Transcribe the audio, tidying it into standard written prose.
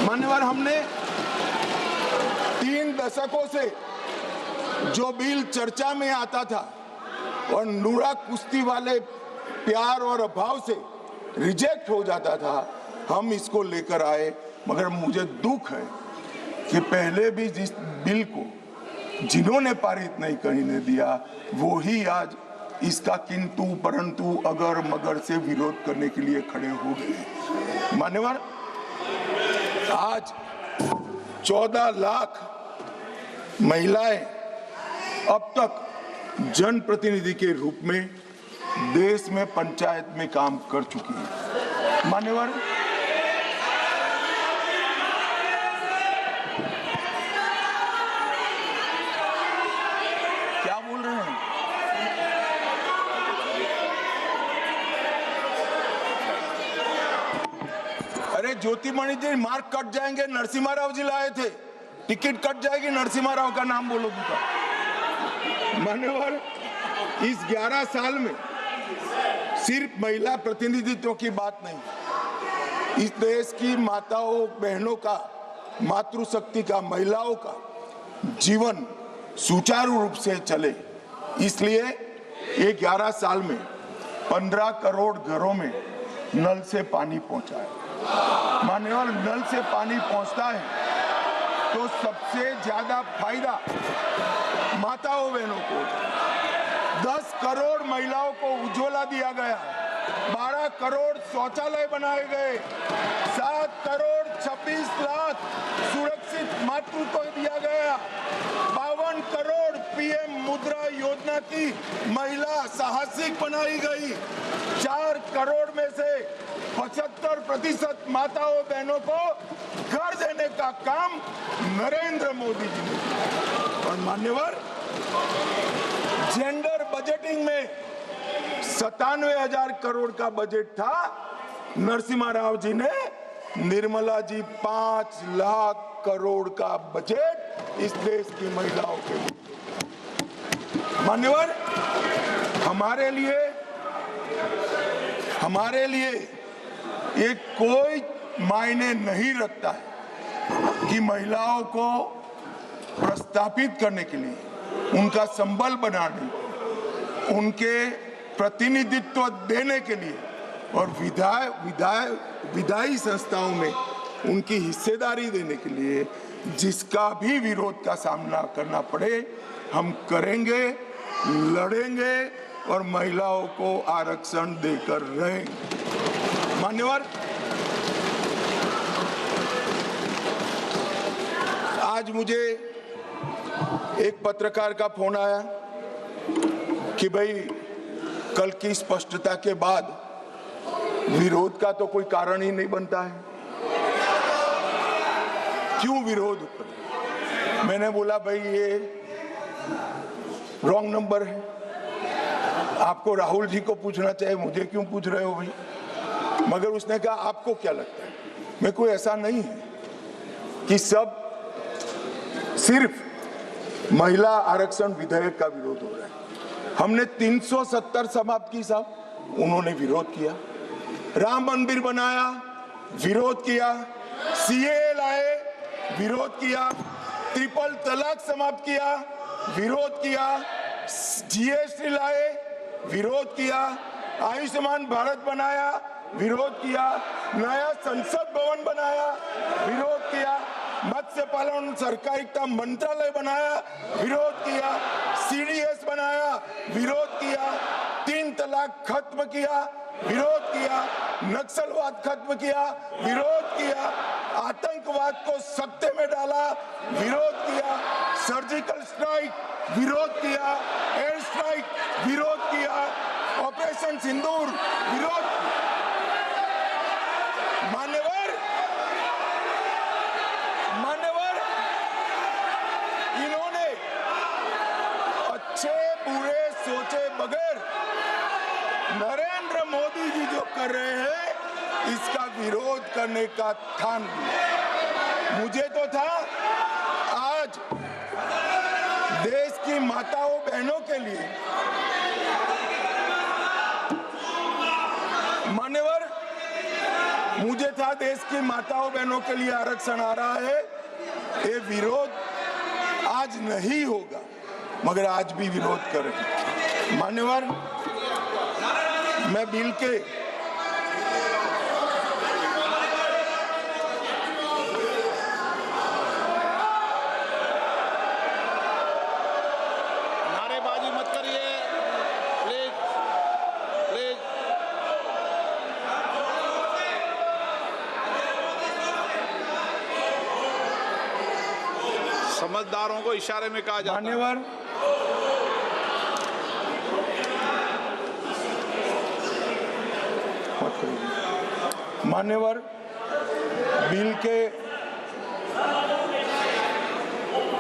मान्यवर, हमने 3 दशकों से जो बिल चर्चा में आता था और नूरा कुश्ती वाले प्यार और अभाव से रिजेक्ट हो जाता था, हम इसको लेकर आए। मगर मुझे दुख है कि पहले भी जिस बिल को जिन्होंने पारित नहीं करने दिया, वो ही आज इसका किंतु परंतु अगर मगर से विरोध करने के लिए खड़े हो गए। मान्यवर, आज 14 लाख महिलाएं अब तक जनप्रतिनिधि के रूप में देश में पंचायत में काम कर चुकी है। मान्यवर, क्या बोल रहे हैं? अरे ज्योतिमणि जी, मार्क कट जाएंगे। नरसिम्हा राव जी लाए थे, टिकट कट जाएगी। नरसिम्हा राव का नाम बोलो दूसरा। मान्यवर, इस 11 साल में सिर्फ महिला प्रतिनिधित्व की बात नहीं, इस देश की माताओं बहनों का, मातृशक्ति का, महिलाओं का जीवन सुचारू रूप से चले, इसलिए ये 11 साल में 15 करोड़ घरों में नल से पानी पहुंचा है। मान्यवर, नल से पानी पहुंचता है तो सबसे ज्यादा फायदा माताओं बहनों को। 10 करोड़ महिलाओं को उज्ज्वला दिया गया, 12 करोड़ शौचालय बनाए गए, 7 करोड़ 26 लाख सुरक्षित मातृत्व दिया गया, 52 करोड़ पीएम मुद्रा योजना की महिला साहसिक बनाई गई, 4 करोड़ में से 75% माताओं बहनों को घर देने का काम नरेंद्र मोदी जी ने किया। और मान्यवर, जेंडर बजटिंग में 97,000 करोड़ का बजट था, नरसिम्हा राव जी ने, निर्मला जी 5 लाख करोड़ का बजट इस देश की महिलाओं के लिए। मान्यवर, हमारे लिए ये कोई मायने नहीं रखता है कि महिलाओं को प्रस्थापित करने के लिए, उनका संबल बनाने, उनके प्रतिनिधित्व देने के लिए और विधायी संस्थाओं में उनकी हिस्सेदारी देने के लिए जिसका भी विरोध का सामना करना पड़े, हम करेंगे, लड़ेंगे और महिलाओं को आरक्षण देकर रहेंगे। मान्यवर, आज मुझे एक पत्रकार का फोन आया कि भाई कल की स्पष्टता के बाद विरोध का तो कोई कारण ही नहीं बनता है, क्यों विरोध करें? मैंने बोला भाई ये रॉन्ग नंबर है, आपको राहुल जी को पूछना चाहिए, मुझे क्यों पूछ रहे हो भाई? मगर उसने कहा आपको क्या लगता है? मैं कोई ऐसा नहीं है कि सब सिर्फ महिला आरक्षण विधेयक का विरोध हो रहा है। हमने 370 समाप्त की साहब, उन्होंने विरोध किया। राम मंदिर बनाया, विरोध किया। सीएए लाए, विरोध किया। ट्रिपल तलाक समाप्त किया, विरोध किया। जीएसटी लाए, विरोध किया। आयुष्मान भारत बनाया, विरोध किया। नया संसद भवन बनाया, विरोध किया। मत्स्य पालन सहकारिता मंत्रालय बनाया, विरोध किया। सीडीएस बनाया, विरोध किया। 3 तलाक खत्म किया, विरोध किया। नक्सलवाद खत्म किया, विरोध किया। आतंकवाद को सत्ते में डाला, विरोध किया। सर्जिकल स्ट्राइक, विरोध किया। एयर स्ट्राइक, विरोध किया। ऑपरेशन सिंदूर, विरोध। मान्यवर, इन्होंने अच्छे बुरे सोचे बगैर नरेंद्र मोदी जी जो कर रहे हैं इसका विरोध करने का ठान लिया। मुझे तो था आज देश की माताओं बहनों के लिए, मान्यवर, मुझे था देश की माताओं बहनों के लिए आरक्षण आ रहा है, ये विरोध आज नहीं होगा, मगर आज भी विरोध करें। मान्यवर, मैं बिल के नारेबाजी मत करिए प्लीज प्लीज। समझदारों को इशारे में कहा जाता है। मान्यवर, मान्यवर, बिल के